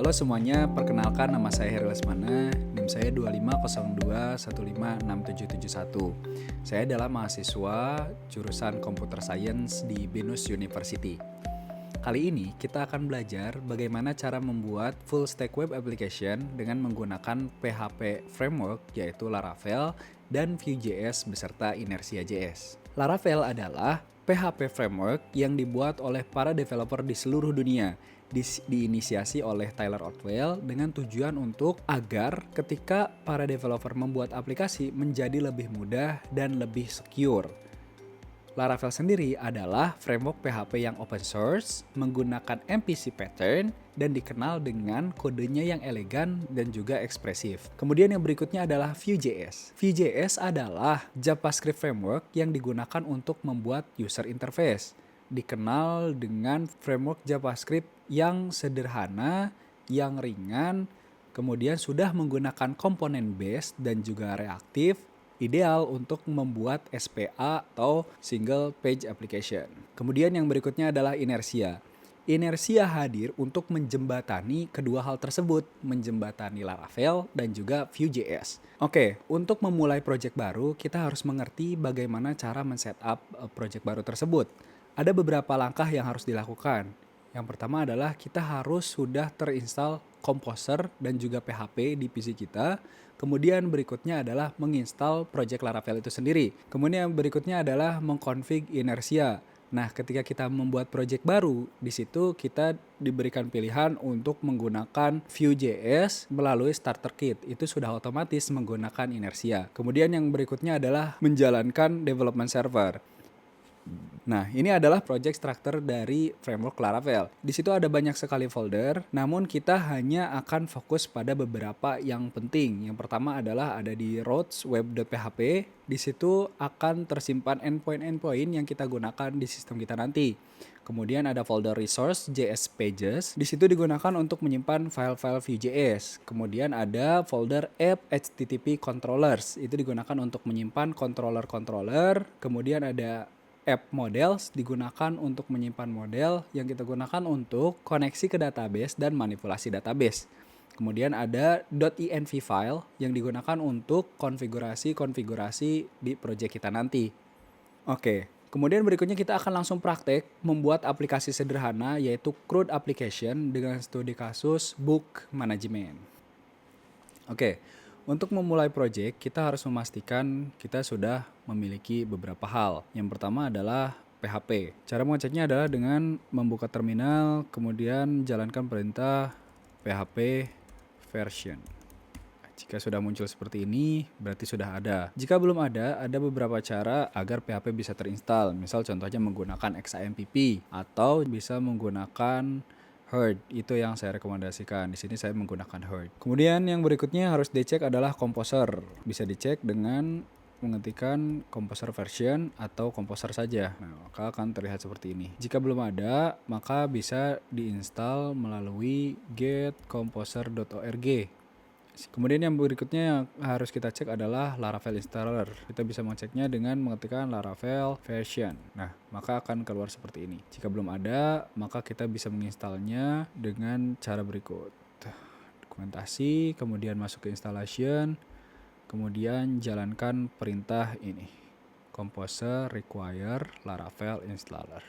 Halo semuanya, perkenalkan nama saya Heri Lesmana, NIM saya 2502156771. Saya adalah mahasiswa jurusan Computer Science di Binus University. Kali ini kita akan belajar bagaimana cara membuat full stack web application dengan menggunakan PHP framework yaitu Laravel dan Vue.js beserta Inertia.js. Laravel adalah PHP framework yang dibuat oleh para developer di seluruh dunia, diinisiasi oleh Tyler Otwell dengan tujuan untuk agar ketika para developer membuat aplikasi menjadi lebih mudah dan lebih secure. Laravel sendiri adalah framework PHP yang open source, menggunakan MPC pattern, dan dikenal dengan kodenya yang elegan dan juga ekspresif. Kemudian yang berikutnya adalah Vue.js. Vue.js adalah JavaScript framework yang digunakan untuk membuat user interface. Dikenal dengan framework JavaScript yang sederhana, yang ringan, kemudian sudah menggunakan komponen base dan juga reaktif, ideal untuk membuat SPA atau Single Page Application. Kemudian yang berikutnya adalah Inertia. Inertia hadir untuk menjembatani kedua hal tersebut, menjembatani Laravel dan juga Vue.js. Oke, untuk memulai project baru, kita harus mengerti bagaimana cara men-setup project baru tersebut. Ada beberapa langkah yang harus dilakukan. Yang pertama adalah kita harus sudah terinstall Composer dan juga PHP di PC kita. Kemudian berikutnya adalah menginstal project Laravel itu sendiri. Kemudian berikutnya adalah mengkonfig Inertia. Nah, ketika kita membuat project baru, di situ kita diberikan pilihan untuk menggunakan Vue.js melalui starter kit. Itu sudah otomatis menggunakan Inertia. Kemudian yang berikutnya adalah menjalankan development server. Nah, ini adalah project structure dari framework Laravel. Di situ ada banyak sekali folder, namun kita hanya akan fokus pada beberapa yang penting. Yang pertama adalah ada di routes web.php. Di situ akan tersimpan endpoint-endpoint yang kita gunakan di sistem kita nanti. Kemudian ada folder resource JS pages. Di situ digunakan untuk menyimpan file-file Vue.js. Kemudian ada folder app HTTP controllers. Itu digunakan untuk menyimpan controller-controller. Kemudian ada app models digunakan untuk menyimpan model yang kita gunakan untuk koneksi ke database dan manipulasi database. Kemudian ada .env file yang digunakan untuk konfigurasi di project kita nanti. Oke, kemudian berikutnya kita akan langsung praktek membuat aplikasi sederhana yaitu CRUD application dengan studi kasus book management. Oke, untuk memulai project, kita harus memastikan kita sudah memiliki beberapa hal. Yang pertama adalah PHP. Cara mengeceknya adalah dengan membuka terminal, kemudian jalankan perintah PHP version. Jika sudah muncul seperti ini, berarti sudah ada. Jika belum ada beberapa cara agar PHP bisa terinstall. Misal contohnya menggunakan XAMPP atau bisa menggunakan Herd, itu yang saya rekomendasikan. Di sini saya menggunakan Herd. Kemudian yang berikutnya harus dicek adalah Composer. Bisa dicek dengan mengetikkan Composer version atau Composer saja. Nah, maka akan terlihat seperti ini. Jika belum ada, maka bisa diinstal melalui getcomposer.org. Kemudian yang berikutnya yang harus kita cek adalah Laravel installer. Kita bisa mengeceknya dengan mengetikkan Laravel version. Nah, maka akan keluar seperti ini. Jika belum ada, maka kita bisa menginstalnya dengan cara berikut. Dokumentasi, kemudian masuk ke installation, kemudian jalankan perintah ini. Composer require Laravel installer.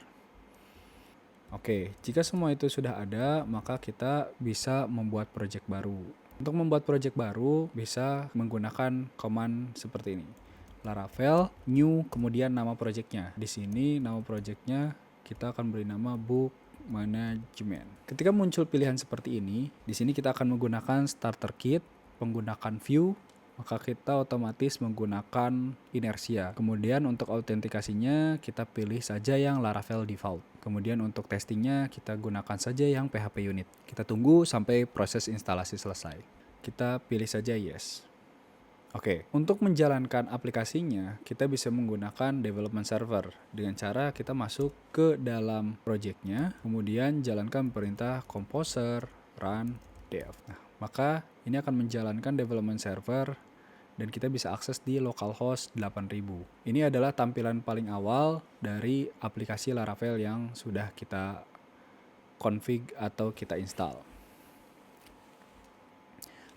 Oke, jika semua itu sudah ada, maka kita bisa membuat project baru. Untuk membuat project baru bisa menggunakan command seperti ini. Laravel new kemudian nama projectnya. Di sini nama projectnya kita akan beri nama book management. Ketika muncul pilihan seperti ini, di sini kita akan menggunakan starter kit, menggunakan Vue, maka kita otomatis menggunakan Inertia. Kemudian untuk autentikasinya kita pilih saja yang Laravel default. Kemudian untuk testingnya kita gunakan saja yang PHP unit. Kita tunggu sampai proses instalasi selesai. Kita pilih saja yes. Oke, untuk menjalankan aplikasinya kita bisa menggunakan development server dengan cara kita masuk ke dalam projectnya, kemudian jalankan perintah composer run dev. Nah, maka ini akan menjalankan development server dan kita bisa akses di localhost 8000. Ini adalah tampilan paling awal dari aplikasi Laravel yang sudah kita config atau kita install.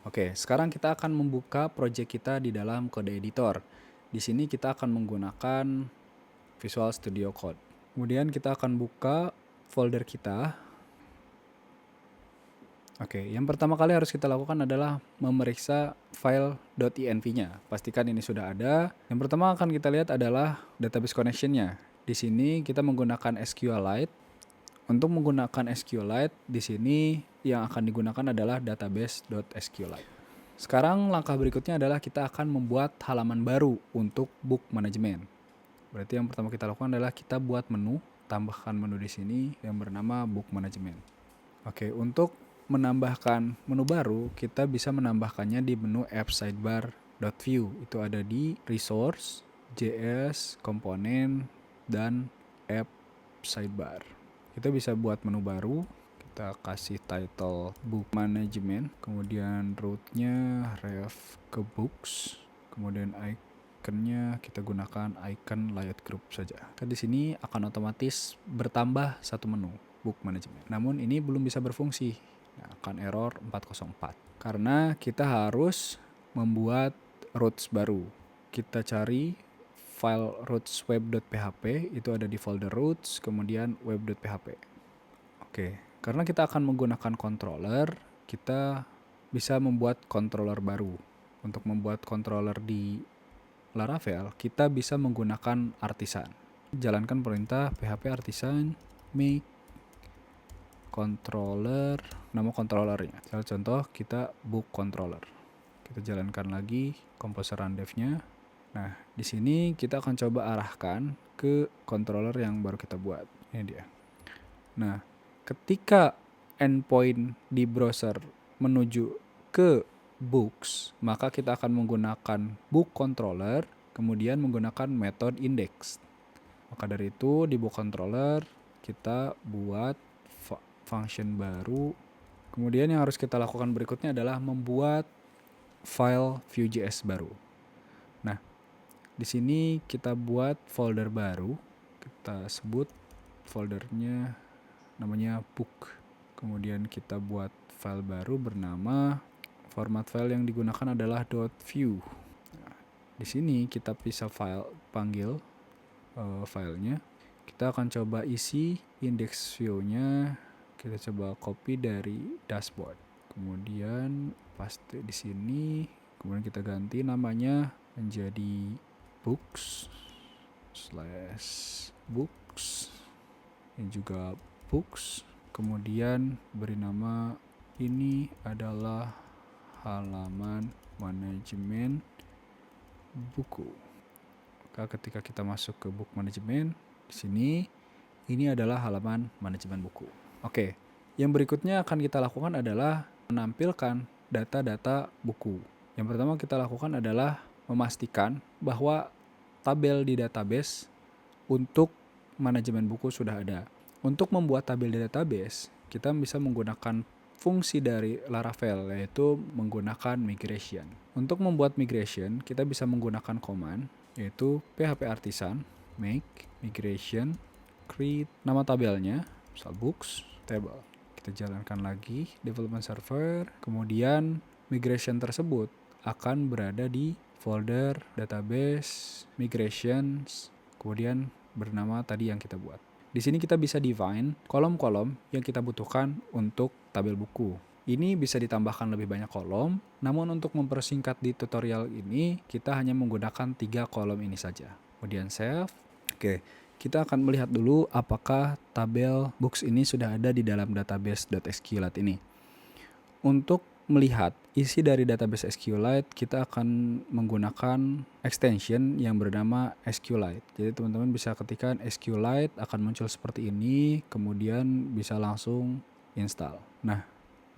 Oke, sekarang kita akan membuka project kita di dalam Code Editor. Di sini kita akan menggunakan Visual Studio Code. Kemudian kita akan buka folder kita. Oke, yang pertama kali harus kita lakukan adalah memeriksa file .env-nya. Pastikan ini sudah ada. Yang pertama akan kita lihat adalah database connection-nya. Di sini kita menggunakan SQLite. Untuk menggunakan SQLite, di sini yang akan digunakan adalah database.sqlite. Sekarang langkah berikutnya adalah kita akan membuat halaman baru untuk book management. Berarti yang pertama kita lakukan adalah kita buat menu, tambahkan menu di sini yang bernama book management. Oke, untuk menambahkan menu baru, kita bisa menambahkannya di menu app sidebar.view. Itu ada di resource, JS, komponen, dan app sidebar. Kita bisa buat menu baru, kita kasih title book management, kemudian root-nya ref ke books, kemudian iconnya kita gunakan icon layout group saja. Di sini akan otomatis bertambah satu menu book management. Namun ini belum bisa berfungsi. Nah, akan error 404 karena kita harus membuat roots baru. Kita cari file roots web.php, itu ada di folder roots, kemudian web.php. Oke, karena kita akan menggunakan controller, kita bisa membuat controller baru. Untuk membuat controller di Laravel, kita bisa menggunakan artisan. Jalankan perintah php artisan make controller, nama controllernya. Contoh kita book controller. Kita jalankan lagi composer rundev-nya. Nah, di sini kita akan coba arahkan ke controller yang baru kita buat. Ini dia. Nah, ketika endpoint di browser menuju ke books, maka kita akan menggunakan book controller, kemudian menggunakan method index. Maka dari itu di book controller kita buat function baru. Kemudian yang harus kita lakukan berikutnya adalah membuat file Vue.js baru. Nah, di sini kita buat folder baru. Kita sebut foldernya namanya book. Kemudian kita buat file baru bernama, format file yang digunakan adalah .vue. Nah, di sini kita bisa panggil filenya. Kita akan coba isi index view-nya. Kita coba copy dari dashboard. Kemudian paste di sini. Kemudian kita ganti namanya menjadi books. Ini juga books. Kemudian beri nama ini adalah halaman manajemen buku. Maka ketika kita masuk ke book management, di sini ini adalah halaman manajemen buku. Oke, yang berikutnya akan kita lakukan adalah menampilkan data-data buku. Yang pertama kita lakukan adalah memastikan bahwa tabel di database untuk manajemen buku sudah ada. Untuk membuat tabel di database, kita bisa menggunakan fungsi dari Laravel, yaitu menggunakan migration. Untuk membuat migration, kita bisa menggunakan command, yaitu php artisan make migration create nama tabelnya, misal books table. Kita jalankan lagi development server, kemudian migration tersebut akan berada di folder database migrations, kemudian bernama tadi yang kita buat. Di sini kita bisa define kolom-kolom yang kita butuhkan untuk tabel buku. Ini bisa ditambahkan lebih banyak kolom, namun untuk mempersingkat di tutorial ini kita hanya menggunakan 3 kolom ini saja. Kemudian save. Oke, kita akan melihat dulu apakah tabel books ini sudah ada di dalam database.sqlite ini. Untuk melihat isi dari database SQLite, kita akan menggunakan extension yang bernama SQLite. Jadi teman-teman bisa ketikkan SQLite, akan muncul seperti ini, kemudian bisa langsung install. Nah,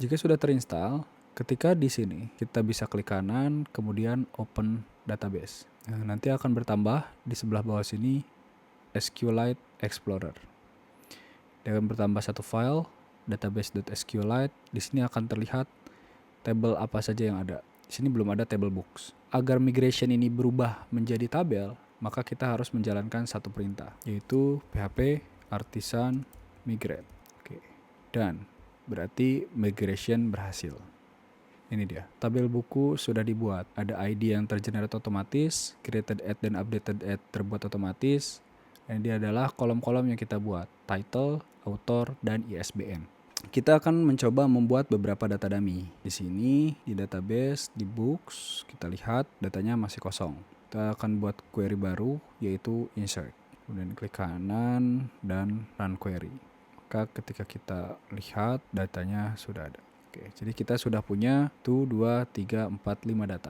jika sudah terinstall, ketika di sini kita bisa klik kanan, kemudian open database. Nah, nanti akan bertambah di sebelah bawah sini SQLite Explorer. Dengan bertambah satu file database.sqlite, di sini akan terlihat tabel apa saja yang ada. Di sini belum ada table books. Agar migration ini berubah menjadi tabel, maka kita harus menjalankan satu perintah, yaitu php artisan migrate. Oke. Dan berarti migration berhasil. Ini dia. Tabel buku sudah dibuat. Ada ID yang tergenerate otomatis, created at dan updated at terbuat otomatis. Dan ini adalah kolom-kolom yang kita buat. Title, author, dan ISBN. Kita akan mencoba membuat beberapa data dummy. Di sini, di database, di books, kita lihat datanya masih kosong. Kita akan buat query baru, yaitu insert. Kemudian klik kanan dan run query. Maka ketika kita lihat datanya sudah ada. Oke, jadi kita sudah punya 1, 2, 3, 4, 5 data.